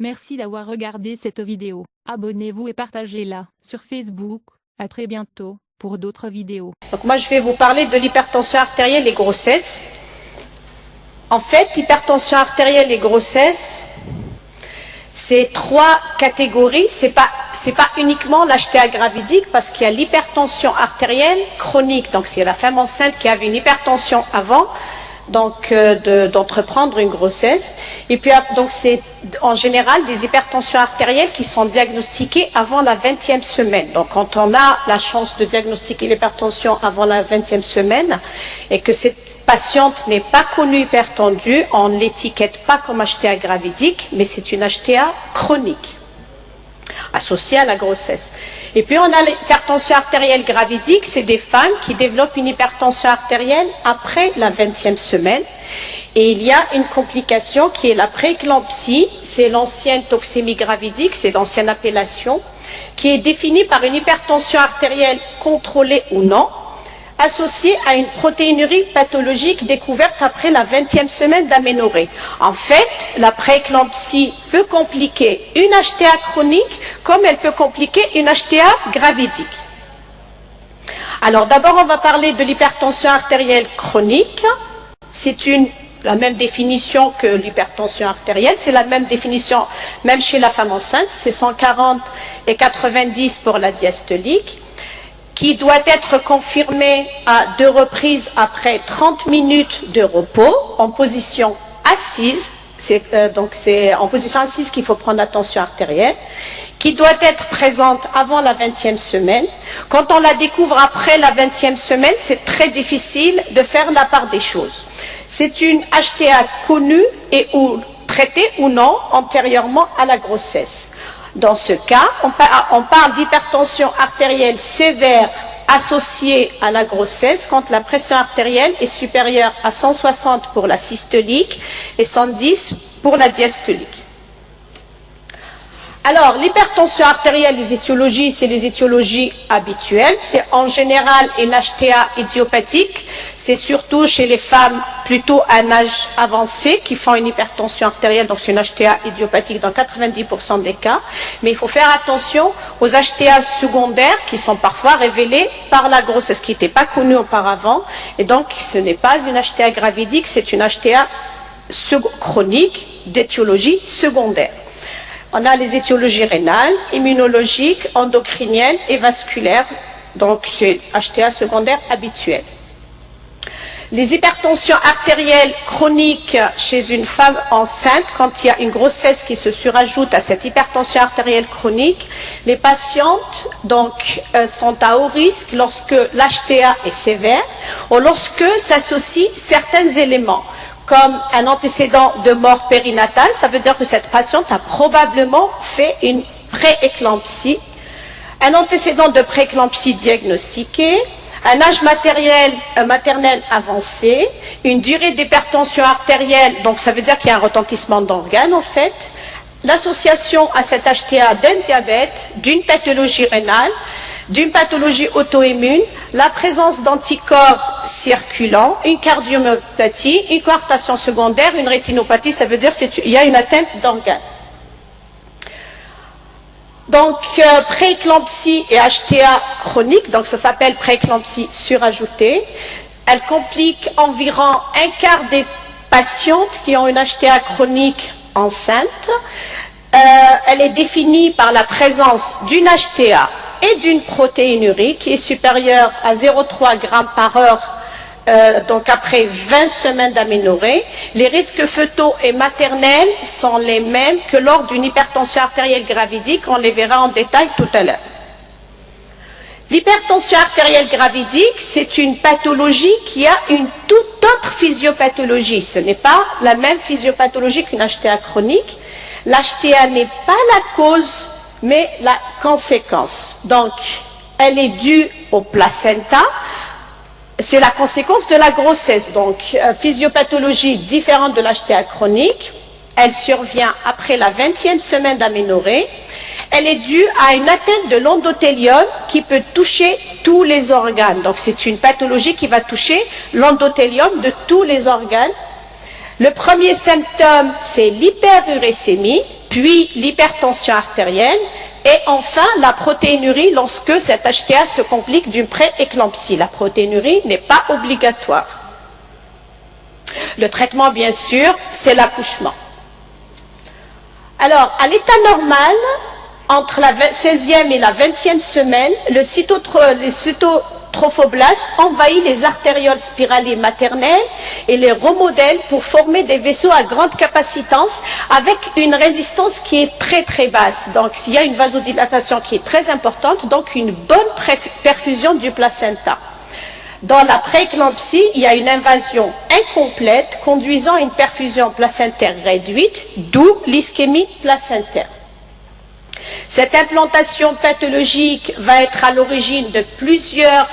Merci d'avoir regardé cette vidéo. Abonnez-vous et partagez-la sur Facebook. À très bientôt pour d'autres vidéos. Donc moi je vais vous parler de l'hypertension artérielle et grossesse. En fait, l'hypertension artérielle et grossesse, c'est trois catégories. C'est pas uniquement l'HTA gravidique, parce qu'il y a l'hypertension artérielle chronique. Donc c'est la femme enceinte qui avait une hypertension avant d'entreprendre une grossesse. Et puis donc c'est en général des hypertensions artérielles qui sont diagnostiquées avant la 20e semaine. Donc quand on a la chance de diagnostiquer l'hypertension avant la 20e semaine et que cette patiente n'est pas connue hypertendue, on ne l'étiquette pas comme HTA gravidique, mais c'est une HTA chronique associée à la grossesse. Et puis on a l'hypertension artérielle gravidique, c'est des femmes qui développent une hypertension artérielle après la 20e semaine. Et il y a une complication qui est la prééclampsie, c'est l'ancienne toxémie gravidique, c'est l'ancienne appellation, qui est définie par une hypertension artérielle contrôlée ou non, associée à une protéinurie pathologique découverte après la 20e semaine d'aménorrhée. En fait, la prééclampsie peut compliquer une HTA chronique comme elle peut compliquer une HTA gravidique. Alors d'abord, on va parler de l'hypertension artérielle chronique. C'est la même définition que l'hypertension artérielle, c'est la même définition même chez la femme enceinte, c'est 140 et 90 pour la diastolique, qui doit être confirmée à 2 reprises après 30 minutes de repos en position assise. Donc c'est en position assise qu'il faut prendre la tension artérielle, qui doit être présente avant la 20e semaine. Quand on la découvre après la 20e semaine, c'est très difficile de faire la part des choses. C'est une HTA connue et ou traitée ou non antérieurement à la grossesse. Dans ce cas, on parle d'hypertension artérielle sévère associée à la grossesse quand la pression artérielle est supérieure à 160 pour la systolique et 110 pour la diastolique. Alors, l'hypertension artérielle, les étiologies, c'est les étiologies habituelles. C'est en général une HTA idiopathique. C'est surtout chez les femmes plutôt à un âge avancé qui font une hypertension artérielle. Donc, c'est une HTA idiopathique dans 90% des cas. Mais il faut faire attention aux HTA secondaires qui sont parfois révélées par la grossesse, qui n'étaient pas connues auparavant. Et donc, ce n'est pas une HTA gravidique, c'est une HTA chronique d'étiologie secondaire. On a les étiologies rénales, immunologiques, endocriniennes et vasculaires. Donc, c'est HTA secondaire habituel. Les hypertensions artérielles chroniques chez une femme enceinte, quand il y a une grossesse qui se surajoute à cette hypertension artérielle chronique, les patientes sont à haut risque lorsque l'HTA est sévère ou lorsque s'associent certains éléments, comme un antécédent de mort périnatale. Ça veut dire que cette patiente a probablement fait une prééclampsie, un antécédent de prééclampsie diagnostiqué, un âge maternel avancé, une durée d'hypertension artérielle, donc ça veut dire qu'il y a un retentissement d'organes en fait, l'association à cette HTA d'un diabète, d'une pathologie rénale, d'une pathologie auto-immune, la présence d'anticorps circulants, une cardiomyopathie, une coartation secondaire, une rétinopathie, ça veut dire qu'il y a une atteinte d'organes. Donc, prééclampsie et HTA chronique, donc ça s'appelle prééclampsie surajoutée. Elle complique environ un quart des patientes qui ont une HTA chronique enceinte. Elle est définie par la présence d'une HTA et d'une protéinurie qui est supérieure à 0,3 g par heure, donc après 20 semaines d'aménorrhée. Les risques fœtaux et maternels sont les mêmes que lors d'une hypertension artérielle gravidique, on les verra en détail tout à l'heure. L'hypertension artérielle gravidique, c'est une pathologie qui a une toute autre physiopathologie. Ce n'est pas la même physiopathologie qu'une HTA chronique. L'HTA n'est pas la cause, mais la conséquence. Donc, elle est due au placenta. C'est la conséquence de la grossesse. Donc, physiopathologie différente de l'HTA chronique. Elle survient après la 20e semaine d'aménorrhée. Elle est due à une atteinte de l'endothélium qui peut toucher tous les organes. Donc, c'est une pathologie qui va toucher l'endothélium de tous les organes. Le premier symptôme, c'est l'hyperuricémie, puis l'hypertension artérielle, et enfin la protéinurie lorsque cette HTA se complique d'une prééclampsie. La protéinurie n'est pas obligatoire. Le traitement, bien sûr, c'est l'accouchement. Alors, à l'état normal, entre la 16e et la 20e semaine, les cytotrophoblastes envahissent les artérioles spirales maternelles et les remodèlent pour former des vaisseaux à grande capacitance avec une résistance qui est très très basse. Donc, il y a une vasodilatation qui est très importante, donc une bonne perfusion du placenta. Dans la prééclampsie, il y a une invasion incomplète conduisant à une perfusion placentaire réduite, d'où l'ischémie placentaire. Cette implantation pathologique va être à l'origine de plusieurs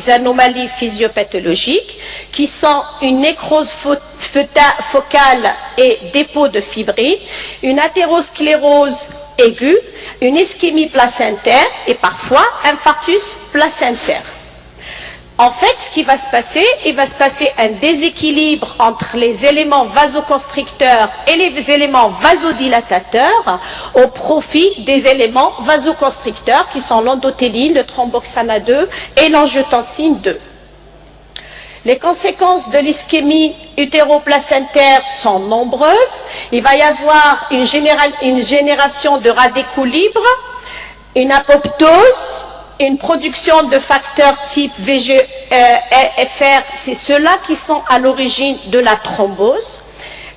anomalies physiopathologiques qui sont une nécrose focale et dépôt de fibrine, une athérosclérose aiguë, une ischémie placentaire et parfois un infarctus placentaire. En fait, ce qui va se passer, il va se passer un déséquilibre entre les éléments vasoconstricteurs et les éléments vasodilatateurs au profit des éléments vasoconstricteurs qui sont l'endothéline, le thromboxane 2 et l'angiotensine 2. Les conséquences de l'ischémie utéroplacentaire sont nombreuses. Il va y avoir une génération de radicaux libres, une apoptose, une production de facteurs type VEGF, c'est ceux-là qui sont à l'origine de la thrombose,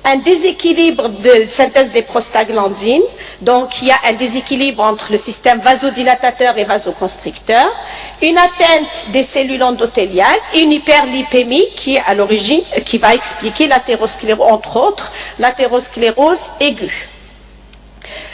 un déséquilibre de synthèse des prostaglandines, donc il y a un déséquilibre entre le système vasodilatateur et vasoconstricteur, une atteinte des cellules endothéliales et une hyperlipémie qui est à l'origine, qui va expliquer l'athérosclérose, entre autres, l'athérosclérose aiguë.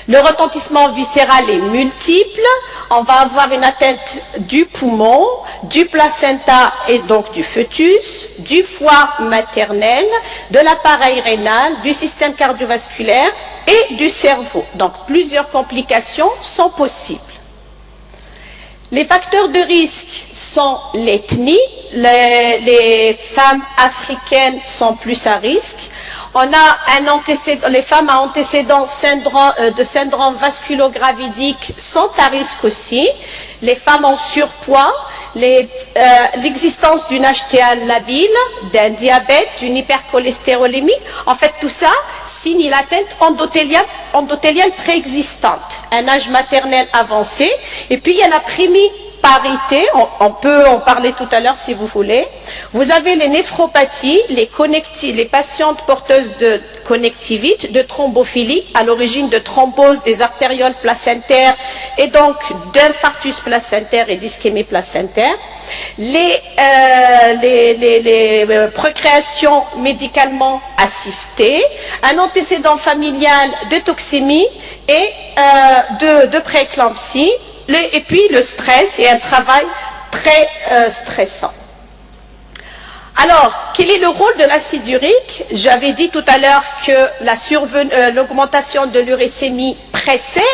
Le retentissement viscéral est multiple. On va avoir une atteinte du poumon, du placenta et donc du fœtus, du foie maternel, de l'appareil rénal, du système cardiovasculaire et du cerveau. Donc plusieurs complications sont possibles. Les facteurs de risque sont l'ethnie. Les femmes africaines sont plus à risque. On a un antécédent, les femmes à antécédent de syndrome vasculogravidique sont à risque aussi. Les femmes en surpoids, l'existence d'une HTA labile, d'un diabète, d'une hypercholestérolémie. En fait, tout ça signe l'atteinte endothéliale préexistante, un âge maternel avancé. Et puis, il y a la parité, on peut en parler tout à l'heure si vous voulez. Vous avez les néphropathies, les patientes porteuses de connectivite, de thrombophilie, à l'origine de thrombose des artérioles placentaires et donc d'infarctus placentaire et d'ischémie placentaire. Les procréations médicalement assistées, un antécédent familial de toxémie et de prééclampsie, et puis le stress et un travail très stressant. Alors, quel est le rôle de l'acide urique? J'avais dit tout à l'heure que l'augmentation de l'uricémie précède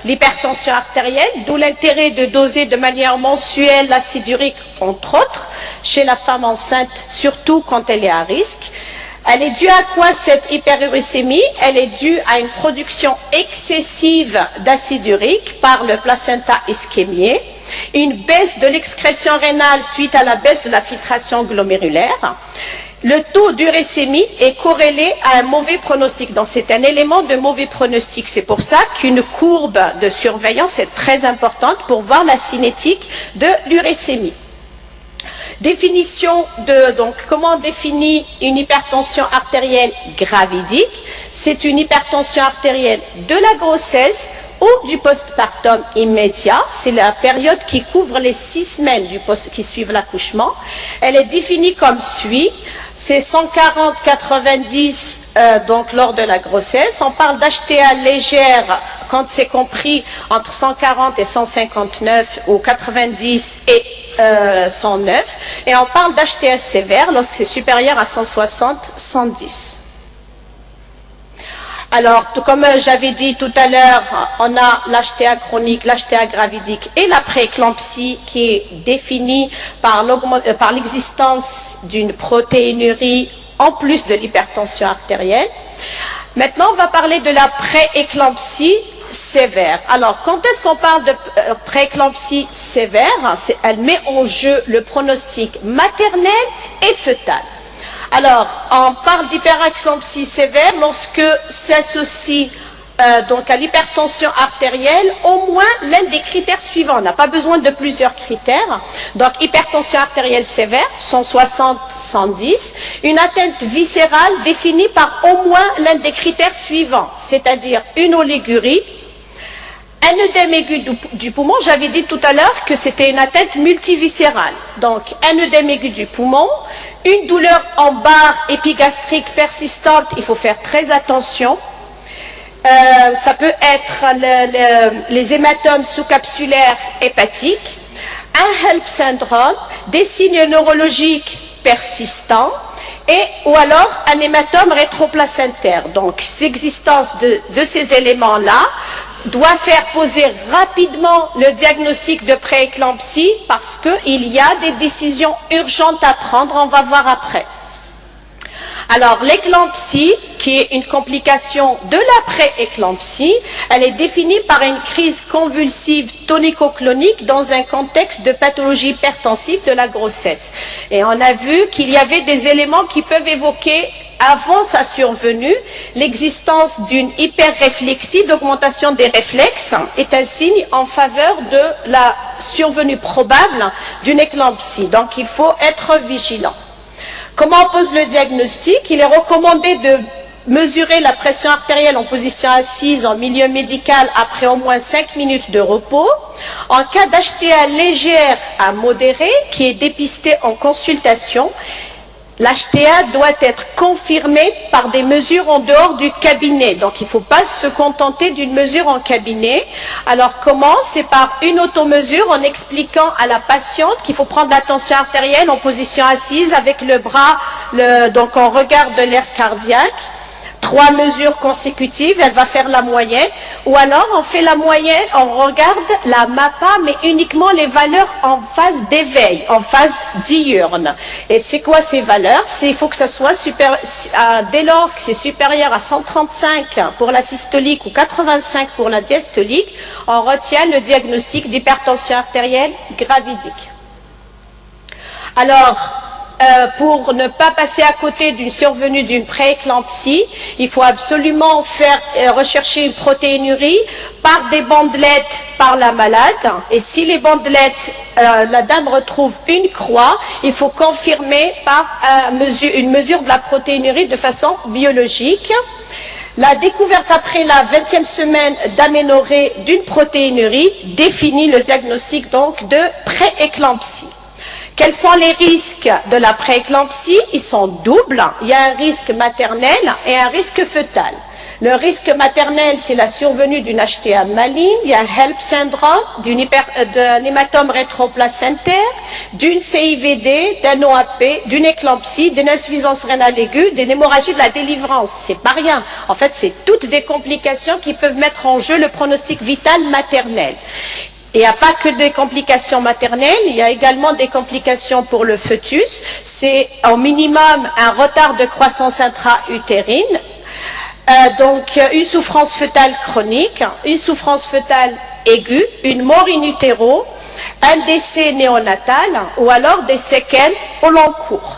l'hypertension artérielle, d'où l'intérêt de doser de manière mensuelle l'acide urique, entre autres, chez la femme enceinte, surtout quand elle est à risque. Elle est due à quoi cette hyperuricémie? Elle est due à une production excessive d'acide urique par le placenta ischémié, une baisse de l'excrétion rénale suite à la baisse de la filtration glomérulaire. Le taux d'uricémie est corrélé à un mauvais pronostic. Donc c'est un élément de mauvais pronostic. C'est pour ça qu'une courbe de surveillance est très importante pour voir la cinétique de l'uricémie. Définition donc comment on définit une hypertension artérielle gravidique? C'est une hypertension artérielle de la grossesse ou du postpartum immédiat. C'est la période qui couvre les 6 semaines qui suivent l'accouchement. Elle est définie comme suit. C'est 140-90 donc lors de la grossesse. On parle d'HTA légère quand c'est compris entre 140 et 159 ou 90 et 109. Et on parle d'HTA sévère lorsque c'est supérieur à 160-110. Alors, comme j'avais dit tout à l'heure, on a l'HTA chronique, l'HTA gravidique et la prééclampsie qui est définie par l'existence d'une protéinurie en plus de l'hypertension artérielle. Maintenant, on va parler de la prééclampsie sévère. Alors, quand est-ce qu'on parle de prééclampsie sévère? Elle met en jeu le pronostic maternel et fœtal. Alors, on parle d'hyperéclampsie sévère lorsque s'associe donc à l'hypertension artérielle au moins l'un des critères suivants. On n'a pas besoin de plusieurs critères. Donc, hypertension artérielle sévère, 160-110, une atteinte viscérale définie par au moins l'un des critères suivants, c'est-à-dire une oligurie, un œdème aigu du poumon. J'avais dit tout à l'heure que c'était une atteinte multiviscérale. Donc, un œdème aigu du poumon, une douleur en barre épigastrique persistante, il faut faire très attention. Ça peut être les hématomes sous-capsulaires hépatiques, un HELLP syndrome, des signes neurologiques persistants, ou alors un hématome rétroplacentaire. Donc, l'existence de ces éléments-là doit faire poser rapidement le diagnostic de prééclampsie parce qu'il y a des décisions urgentes à prendre, on va voir après. Alors, l'éclampsie, qui est une complication de la prééclampsie, elle est définie par une crise convulsive tonico-clonique dans un contexte de pathologie hypertensive de la grossesse. Et on a vu qu'il y avait des éléments qui peuvent évoquer, avant sa survenue, l'existence d'une hyperréflexie, d'augmentation des réflexes, est un signe en faveur de la survenue probable d'une éclampsie. Donc, il faut être vigilant. Comment on pose le diagnostic? Il est recommandé de mesurer la pression artérielle en position assise en milieu médical après au moins 5 minutes de repos. En cas d'HTA légère à modérée, qui est dépistée en consultation, l'HTA doit être confirmée par des mesures en dehors du cabinet. Donc, il ne faut pas se contenter d'une mesure en cabinet. Alors, comment? C'est par une automesure en expliquant à la patiente qu'il faut prendre la tension artérielle en position assise avec le bras, donc on regarde l'air cardiaque. 3 mesures consécutives, elle va faire la moyenne, ou alors on fait la moyenne, on regarde la MAPA, mais uniquement les valeurs en phase d'éveil, en phase diurne. Et c'est quoi ces valeurs? Il faut que ça soit dès lors que c'est supérieur à 135 pour la systolique ou 85 pour la diastolique, on retient le diagnostic d'hypertension artérielle gravidique. Alors, pour ne pas passer à côté d'une survenue d'une prééclampsie, il faut absolument rechercher une protéinurie par des bandelettes par la malade. Et si les bandelettes, la dame retrouve une croix, il faut confirmer par une mesure de la protéinurie de façon biologique. La découverte après la 20e semaine d'aménorrhée d'une protéinurie définit le diagnostic donc de prééclampsie. Quels sont les risques de la prééclampsie? Ils sont doubles. Il y a un risque maternel et un risque fœtal. Le risque maternel, c'est la survenue d'une HTA maligne, il y a un HELLP syndrome, d'un hématome rétroplacentaire, d'une CIVD, d'un OAP, d'une éclampsie, d'une insuffisance rénale aiguë, d'une hémorragie de la délivrance. C'est pas rien. En fait, c'est toutes des complications qui peuvent mettre en jeu le pronostic vital maternel. Et il n'y a pas que des complications maternelles, il y a également des complications pour le fœtus. C'est au minimum un retard de croissance intra-utérine, donc une souffrance fœtale chronique, une souffrance fœtale aiguë, une mort in utero, un décès néonatal ou alors des séquelles au long cours.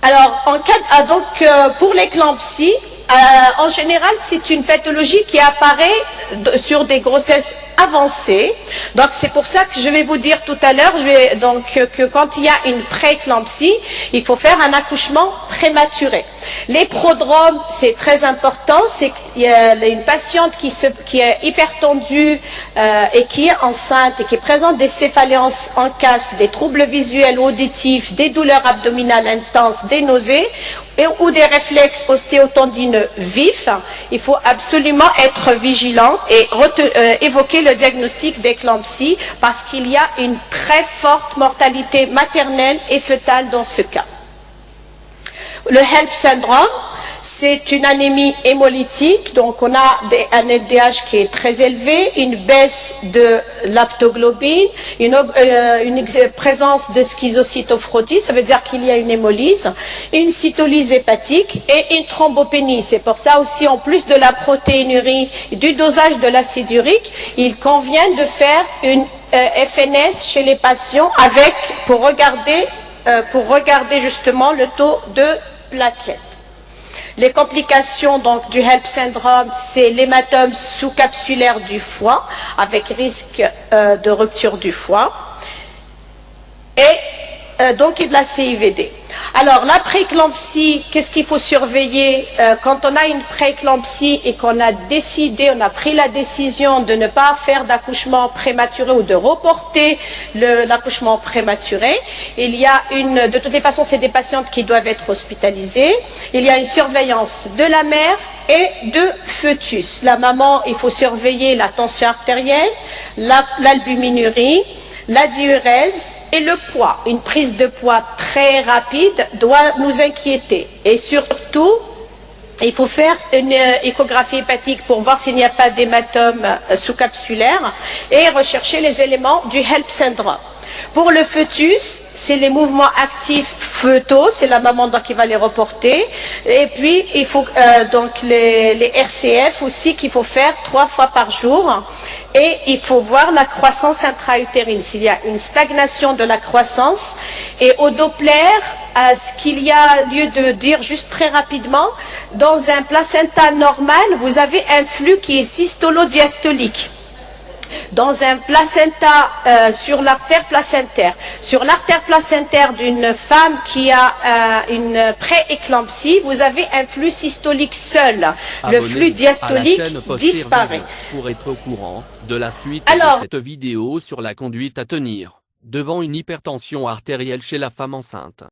Alors, pour l'éclampsie, en général, c'est une pathologie qui apparaît sur des grossesses avancées. Donc, c'est pour ça que je vais vous dire tout à l'heure, que quand il y a une prééclampsie, il faut faire un accouchement prématuré. Les prodromes, c'est très important. C'est qu'il y a une patiente qui est hypertendue et qui est enceinte et qui présente des céphaléances en casque, des troubles visuels ou auditifs, des douleurs abdominales intenses, des nausées ou des réflexes ostéotendineux vifs. Il faut absolument être vigilant et évoquer le diagnostic d'éclampsie parce qu'il y a une très forte mortalité maternelle et fœtale dans ce cas. Le HELLP syndrome, c'est une anémie hémolytique, donc on a un LDH qui est très élevé, une baisse de l'aptoglobine, une présence de schizocytophrotie, ça veut dire qu'il y a une hémolyse, une cytolyse hépatique et une thrombopénie. C'est pour ça aussi, en plus de la protéinurie et du dosage de l'acide urique, il convient de faire une FNS chez les patients pour regarder justement le taux de plaquettes. Les complications donc du HELLP syndrome, c'est l'hématome sous-capsulaire du foie avec risque de rupture du foie et donc de la CIVD. Alors la prééclampsie, qu'est-ce qu'il faut surveiller quand on a une prééclampsie et qu'on a pris la décision de ne pas faire d'accouchement prématuré ou de reporter l'accouchement prématuré. Il y a de toutes les façons, c'est des patientes qui doivent être hospitalisées. Il y a une surveillance de la mère et de fœtus. La maman, il faut surveiller la tension artérielle, l'albuminurie, la diurèse et le poids. Une prise de poids très rapide doit nous inquiéter. Et surtout, il faut faire une échographie hépatique pour voir s'il n'y a pas d'hématome sous-capsulaire et rechercher les éléments du HELLP syndrome. Pour le fœtus, c'est les mouvements actifs fœtaux, c'est la maman qui va les reporter. Et puis, il faut donc les RCF aussi qu'il faut faire 3 fois par jour. Et il faut voir la croissance intra-utérine, s'il y a une stagnation de la croissance. Et au Doppler, ce qu'il y a lieu de dire juste très rapidement, dans un placenta normal, vous avez un flux qui est systolo-diastolique. Dans un placenta, sur l'artère placentaire. Sur l'artère placentaire d'une femme qui a une prééclampsie, vous avez un flux systolique seul. Le flux diastolique disparaît. Pour être au courant de la suite de cette vidéo sur la conduite à tenir devant une hypertension artérielle chez la femme enceinte.